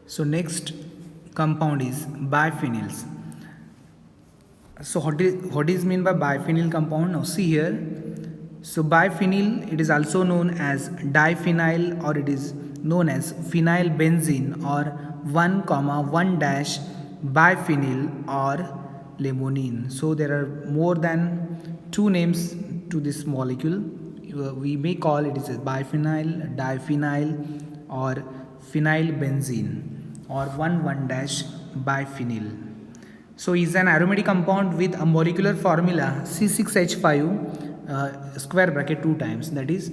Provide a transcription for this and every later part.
So next compound is biphenyls. So what is mean by biphenyl compound? Now see here. So biphenyl, it is also known as diphenyl, or it is known as phenylbenzene, or 1, dash biphenyl or limonene. So there are more than two names to this molecule. We may call it as biphenyl, diphenyl, or phenylbenzene, or 1, dash biphenyl. So is an aromatic compound with a molecular formula C6H5 square bracket 2 times, that is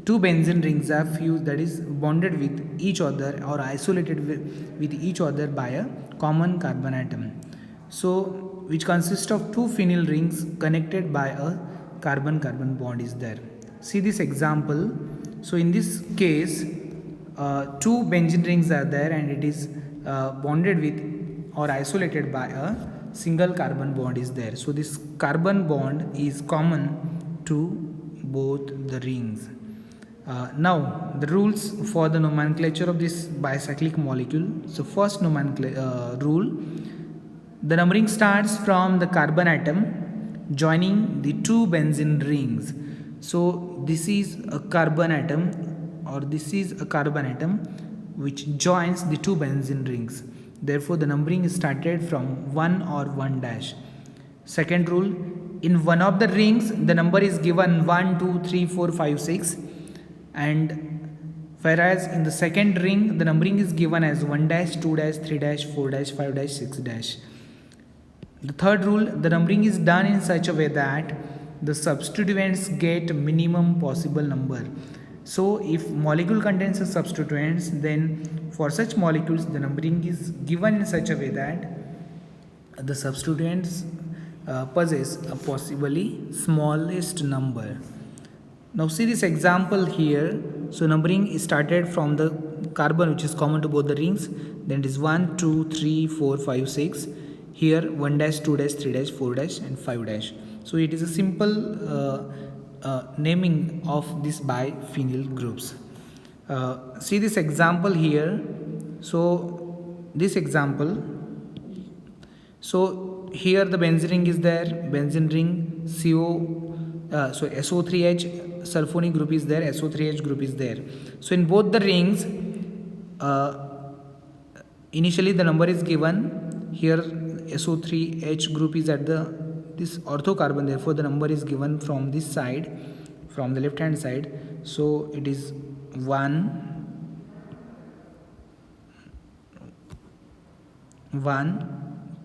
two benzene rings are fused, that is bonded with each other or isolated with each other by a common carbon atom. So which consists of two phenyl rings connected by a carbon-carbon bond is there. See this example. So in this case, two benzene rings are there and it is bonded with or isolated by a single carbon bond is there. So this carbon bond is common to both the rings. Now the rules for the nomenclature of this bicyclic molecule. So first rule, the numbering starts from the carbon atom joining the two benzene rings. So this is a carbon atom, or this is a carbon atom which joins the two benzene rings. Therefore, the numbering is started from 1 or 1 dash. Second rule, in one of the rings, the number is given 1, 2, 3, 4, 5, 6. And whereas in the second ring, the numbering is given as 1 dash, 2 dash, 3 dash, 4 dash, 5 dash, 6 dash. The third rule, the numbering is done in such a way that the substituents get minimum possible number. So if molecule contains a substituents, then for such molecules the numbering is given in such a way that the substituents possess a possibly smallest number. Now see this example here. So numbering is started from the carbon which is common to both the rings. Then it is 1, 2, 3, 4, 5, 6. Here 1 dash, 2 dash, 3 dash, 4 dash and 5 dash. So it is a simple naming of these biphenyl groups. See this example here. So this example, so here the benzene ring is there, benzene ring so SO3H sulfonic group is there, SO3H group is there. So in both the rings, initially the number is given. Here SO3H group is at this ortho carbon, therefore the number is given from this side, from the left hand side. So it is 1,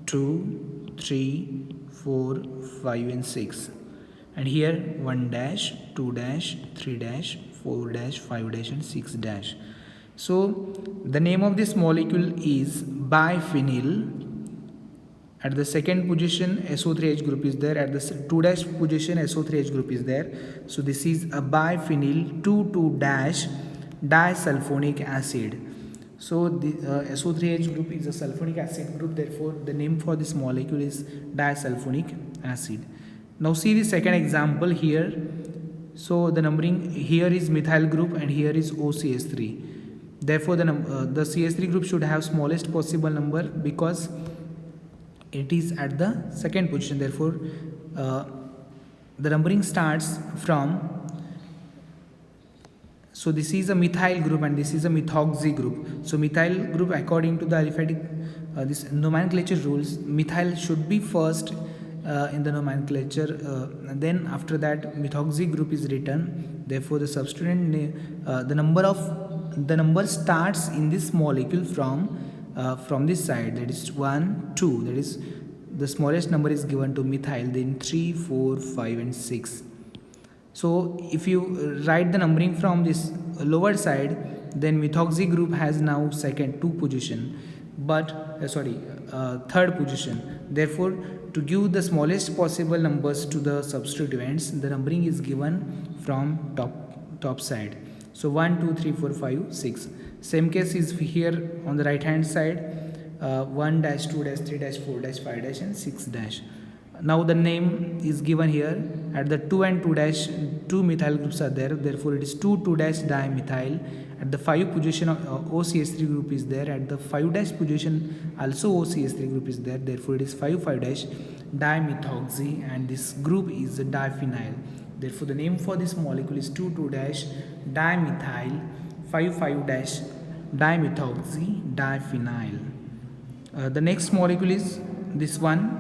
2, 3, 4, 5 and 6. And here 1 dash, 2 dash, 3 dash, 4 dash, 5 dash and 6 dash. So the name of this molecule is biphenyl. At the second position SO3H group is there, at the 2 dash position SO3H group is there. So this is a biphenyl 2,2 dash disulfonic acid. So the SO3H group is a sulfonic acid group, therefore the name for this molecule is disulfonic acid. Now see the second example here. So the numbering here is methyl group and here is OCH3. Therefore the CH3 group should have smallest possible number because it is at the second position. Therefore the numbering starts from, so this is a methyl group and this is a methoxy group. So methyl group, according to the aliphatic this nomenclature rules, methyl should be first in the nomenclature, and then after that methoxy group is written. Therefore the substituent the number starts in this molecule from this side, that is 1, 2, that is the smallest number is given to methyl, then 3, 4, 5 and 6. So if you write the numbering from this lower side, then methoxy group has now third position. Therefore to give the smallest possible numbers to the substituents, the numbering is given from top side. So 1, 2, 3, 4, 5, 6. Same case is here on the right hand side, 1 dash, 2 dash, 3 dash, 4 dash, 5 dash and 6 dash. Now the name is given here. At the 2 and 2 dash, 2 methyl groups are there, therefore it is 2 dash dimethyl. At the 5 position OCH3 group is there. At the 5 dash position also OCH3 group is there, therefore it is 5 dash dimethoxy, and this group is a diphenyl. Therefore the name for this molecule is 2 dash dimethyl 5 dash dimethoxy diphenyl. The next molecule is this one.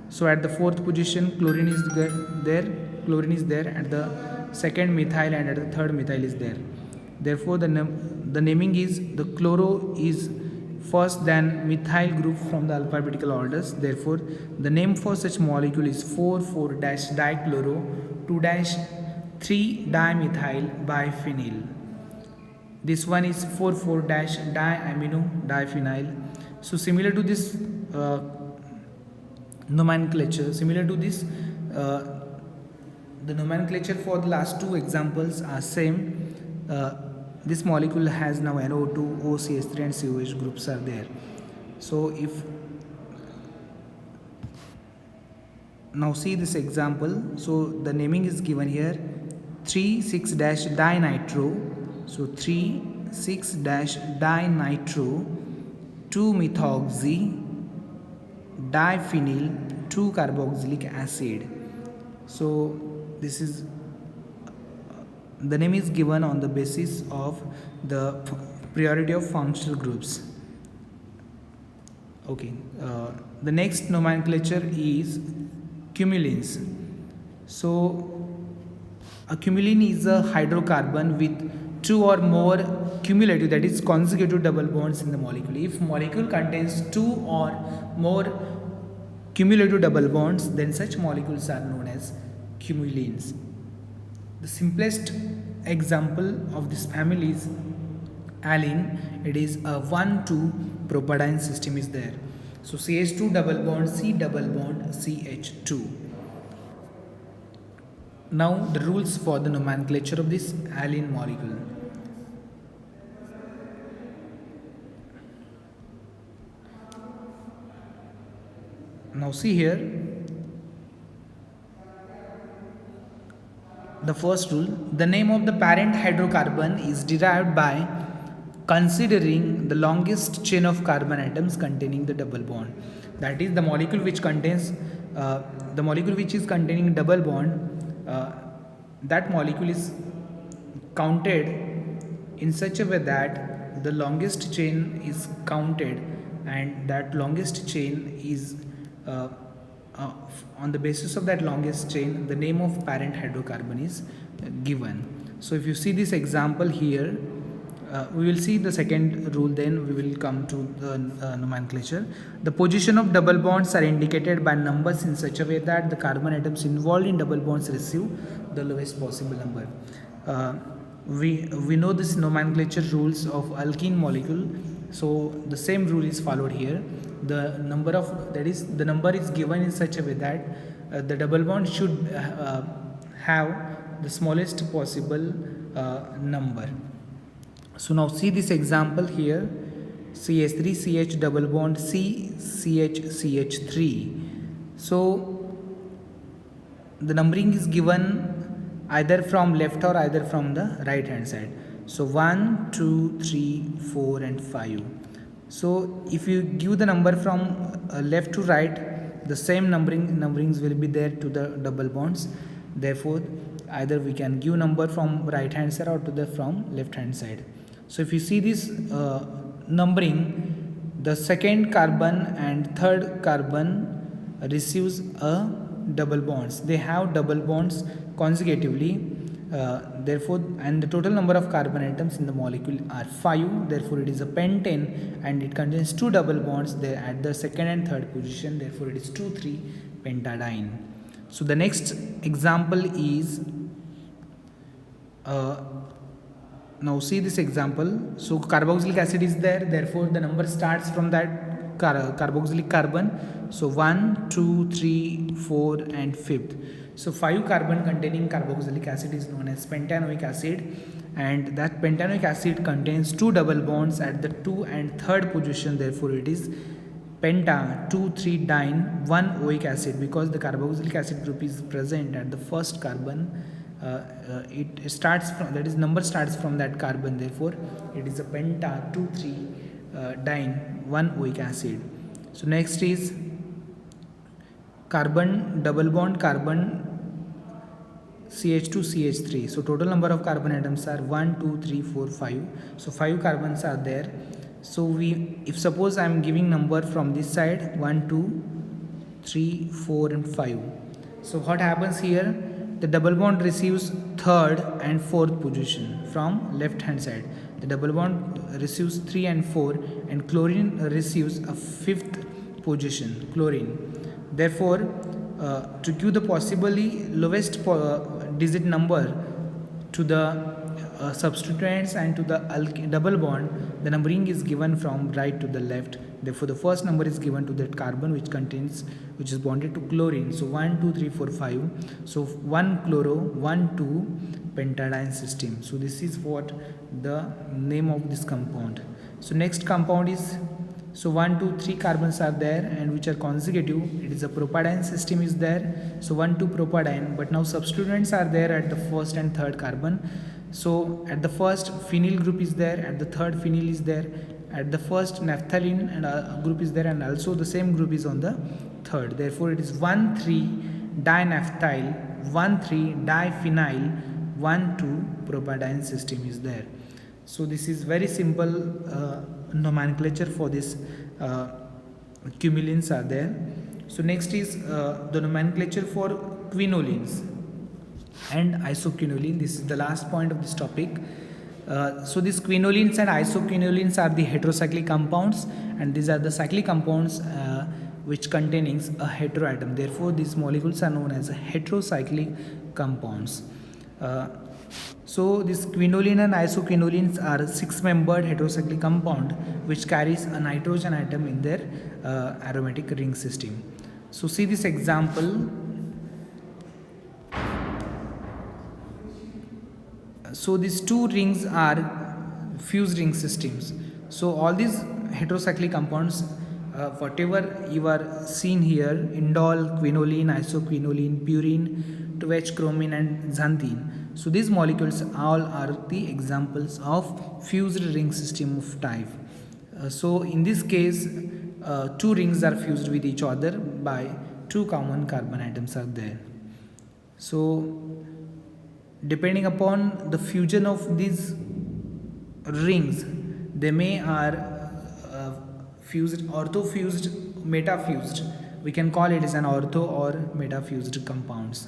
So at the 4th position chlorine is there, at the 2nd methyl and at the 3rd methyl is there. Therefore the naming is, the chloro is first than methyl group from the alphabetical orders, therefore the name for such molecule is 4 dash dichloro 2 dash 3 dimethyl biphenyl. This one is 4 dash diamino diphenyl. So similar to this nomenclature, the nomenclature for the last two examples are same. This molecule has now NO2, OCH3 and COH groups are there. So if now see this example, so the naming is given here 3,6 dash dinitro, so 3,6 dash dinitro 2 methoxy diphenyl 2 carboxylic acid. So this is the name is given on the basis of the priority of functional groups. Okay, the next nomenclature is cumulines. So a cumulene is a hydrocarbon with 2 or more cumulative, that is consecutive double bonds in the molecule. If molecule contains 2 or more cumulative double bonds, then such molecules are known as cumulines. The simplest example of this family is alene. It is a 1,2 propadiene system is there. So CH2 double bond, C double bond, CH2. Now the rules for the nomenclature of this alene molecule. Now see here, the first rule, the name of the parent hydrocarbon is derived by considering the longest chain of carbon atoms containing the double bond. That is, the molecule which contains is containing double bond, that molecule is counted in such a way that the longest chain is counted, and that longest chain is on the basis of that longest chain, the name of parent hydrocarbon is given. So if you see this example here, we will see the second rule, then we will come to the nomenclature. The position of double bonds are indicated by numbers in such a way that the carbon atoms involved in double bonds receive the lowest possible number. We know this nomenclature rules of alkene molecule, so the same rule is followed here. The number is given in such a way that the double bond should have the smallest possible number. So now see this example here, CH3 CH double bond C CH CH3. So the numbering is given either from left or either from the right hand side. So 1, 2, 3, 4 and 5. So if you give the number from left to right, the same numberings will be there to the double bonds. Therefore either we can give number from right hand side or from left hand side. So if you see this numbering, the second carbon and third carbon receives a double bonds. They have double bonds consecutively. Therefore, and the total number of carbon atoms in the molecule are 5. Therefore, it is a pentane and it contains 2 double bonds there at the second and third position. Therefore, it is 2,3 pentadiene. So the next example is now see this example. So carboxylic acid is there. Therefore, the number starts from that carboxylic carbon. So 1, 2, 3, 4 and 5th. So 5 carbon containing carboxylic acid is known as pentanoic acid, and that pentanoic acid contains 2 double bonds at the 2 and 3rd position. Therefore, it is penta 2,3-diene 1-oic acid, because the carboxylic acid group is present at the first carbon. It starts from, that is, number starts from that carbon, therefore it is a penta 2,3-diene 1-oic acid. So next is carbon double bond carbon CH2 CH3. So total number of carbon atoms are 1 2 3 4 5. So 5 carbons are there. So if suppose I am giving number from this side 1 2 3 4 and 5. So what happens here? The double bond receives third and fourth position from left hand side. The double bond receives 3 and 4, and chlorine receives a fifth position, chlorine. Therefore, to give the possibly lowest digit number to the substituents and to the double bond, the numbering is given from right to the left. Therefore, the first number is given to that carbon which is bonded to chlorine. So 1 2 3 4 5. So 1 chloro 1 2 pentadiene system. So this is what the name of this compound. So next compound is, so 1 2 3 carbons are there and which are consecutive. It is a propadiene system is there. So 1 2 propadiene, but now substituents are there at the first and third carbon. So at the first phenyl group is there, at the third phenyl is there, at the first naphthalene and group is there, and also the same group is on the third. Therefore it is 1 3 dinaphthyl 1 3 diphenyl 1 2 propadiene system is there. So this is very simple nomenclature for this cumulines are there. So next is the nomenclature for quinolines and isoquinoline. This is the last point of this topic. So these quinolines and isoquinolines are the heterocyclic compounds, and these are the cyclic compounds which containing a heteroatom. Therefore these molecules are known as heterocyclic compounds. So these quinoline and isoquinolines are 6-membered heterocyclic compound which carries a nitrogen atom in their aromatic ring system. So see this example. So these two rings are fused ring systems. So all these heterocyclic compounds, whatever you are seen here, indole, quinoline, isoquinoline, purine, 2H-chromine and xanthine. So these molecules all are the examples of fused ring system of type. So in this case, two rings are fused with each other by two common carbon atoms are there. So depending upon the fusion of these rings, they may are fused, orthofused, metafused. We can call it as an ortho or metafused compounds.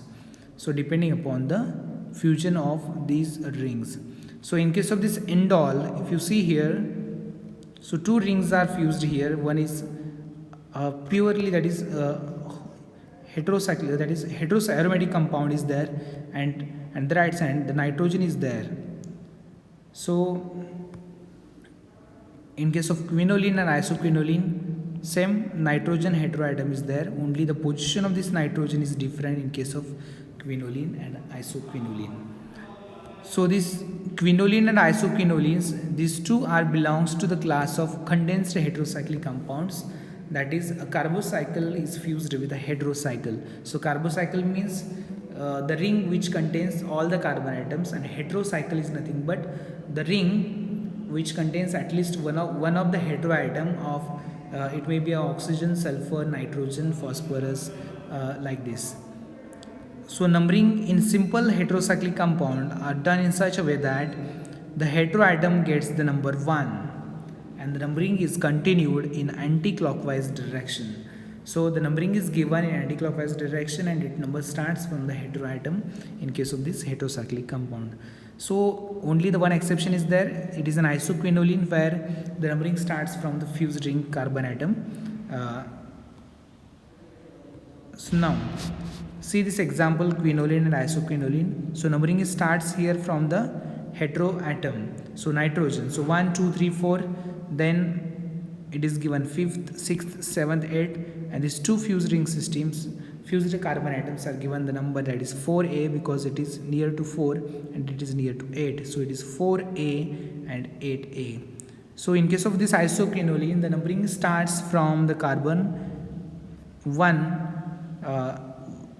So depending upon the fusion of these rings. So in case of this indole, if you see here, so two rings are fused here. One is purely, that is heterocyclic, that is heteroaromatic compound is there, and the right side the nitrogen is there. So in case of quinoline and isoquinoline, same nitrogen heteroatom is there, only the position of this nitrogen is different in case of quinoline and isoquinoline. So this quinoline and isoquinolines, these two are belongs to the class of condensed heterocyclic compounds. That is, a carbocycle is fused with a heterocycle. So carbocycle means the ring which contains all the carbon atoms, and heterocycle is nothing but the ring which contains at least one of the heteroatom of it may be oxygen, sulfur, nitrogen, phosphorus, like this. So numbering in simple heterocyclic compound are done in such a way that the heteroatom gets the number 1 and the numbering is continued in anti-clockwise direction. So the numbering is given in anti-clockwise direction and its number starts from the heteroatom in case of this heterocyclic compound. So only the one exception is there. It is an isoquinoline where the numbering starts from the fused ring carbon atom. So now see this example, quinoline and isoquinoline. So numbering starts here from the heteroatom. So nitrogen. So 1, 2, 3, 4. Then it is given 5th, 6th, 7th, 8th, and these two fused ring systems, fused carbon atoms are given the number that is 4A because it is near to 4 and it is near to 8. So it is 4A and 8A. So in case of this isoquinoline, the numbering starts from the carbon 1,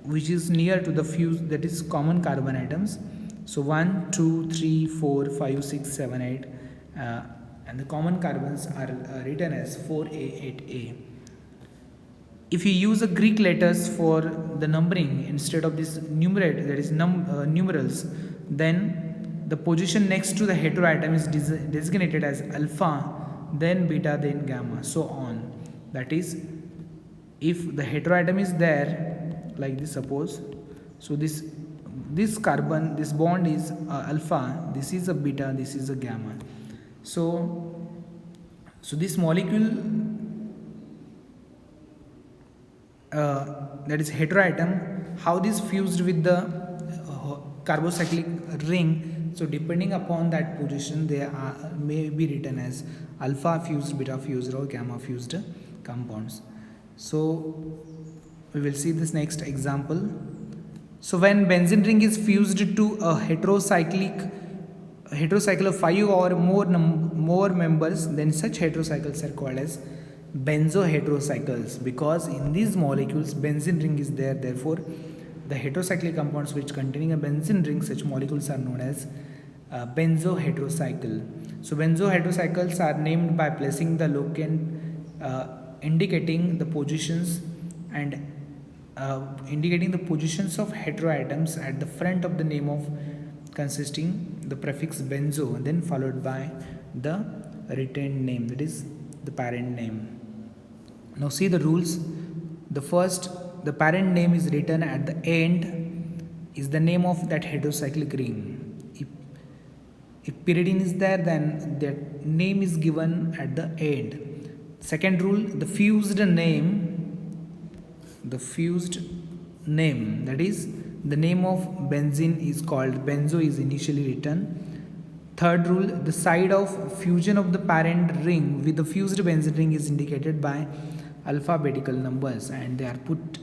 which is near to the fuse, that is common carbon atoms. So 1, 2, 3, 4, 5, 6, 7, 8, and the common carbons are written as 4A, 8A. If you use a Greek letters for the numbering instead of this numerator, that is numerals, then the position next to the heteroatom is designated as alpha, then beta, then gamma, so on. That is, if the heteroatom is there, like this, suppose, so this carbon, this bond is alpha, this is a beta, this is a gamma. So this molecule, that is heteroatom, how this fused with the carbocyclic ring. So depending upon that position, they may be written as alpha fused, beta fused, or gamma fused compounds. So we will see this next example. So when benzene ring is fused to a heterocycle of 5 or more members, then such heterocycles are called as benzoheterocycles, because in these molecules benzene ring is there. Therefore the heterocyclic compounds which containing a benzene ring, such molecules are known as benzoheterocycle. So benzoheterocycles are named by placing the locant indicating the positions and indicating the positions of heteroatoms at the front of the name of consisting the prefix benzo, and then followed by the retained name, that is the parent name. Now see the rules. The parent name is written at the end, is the name of that heterocyclic ring. If pyridine is there, then that name is given at the end. Second rule, the fused name, that is the name of benzene is called benzo, is initially written. Third rule, the side of fusion of the parent ring with the fused benzene ring is indicated by alphabetical numbers, and they are put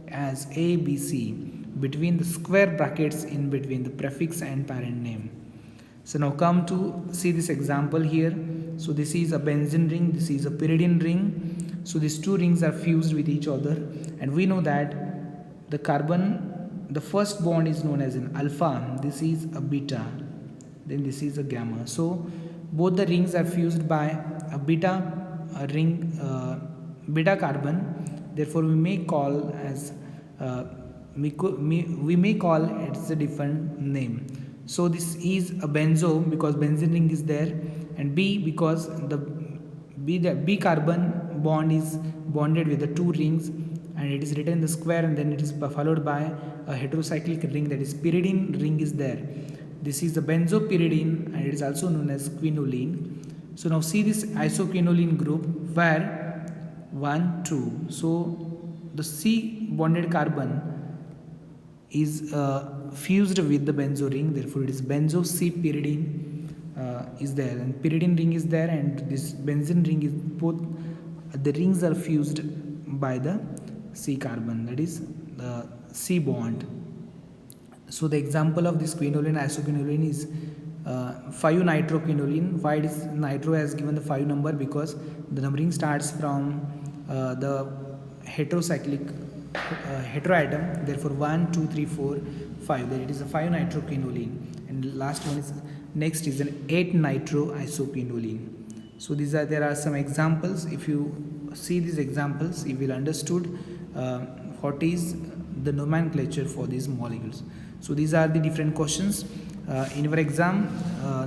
as A, B, C between the square brackets in between the prefix and parent name. So now come to see this example here. So this is a benzene ring, this is a pyridine ring. So these two rings are fused with each other, and we know that the carbon, the first bond is known as an alpha, this is a beta, then this is a gamma. So both the rings are fused by a beta beta carbon. Therefore we may call as we may call it's a different name. So this is a benzo because benzene ring is there, and B because the B carbon bond is bonded with the two rings, and it is written in the square, and then it is followed by a heterocyclic ring, that is pyridine ring is there. This is the benzopyridine, and it is also known as quinoline. So now see this isoquinoline group where 1, 2. So the C bonded carbon is fused with the benzo ring, therefore it is benzo C pyridine is there, and pyridine ring is there, and this benzene ring is both the rings are fused by the C carbon, that is the C bond. So the example of this quinoline, isoquinoline, is 5-nitroquinoline. Why it is nitro has given the 5 number? Because the numbering starts from the heterocyclic heteroatom, therefore 1, 2, 3, 4, 5, then it is a 5-nitroquinoline, and last one is next is an 8-nitroisoquinoline. So there are some examples. If you see these examples, you will understood what is the nomenclature for these molecules. So these are the different questions in our exam.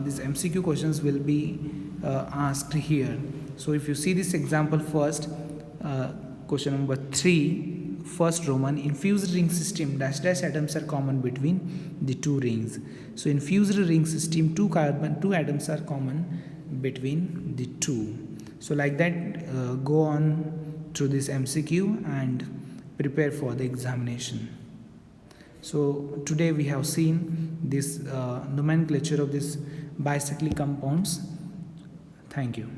These MCQ questions will be asked here. So if you see this example first, question number 3, first Roman, in fused ring system dash atoms are common between the two rings. So in fused ring system, two atoms are common between the two. So like that, go on to this MCQ and prepare for the examination. So today we have seen this nomenclature of this bicyclic compounds. Thank you.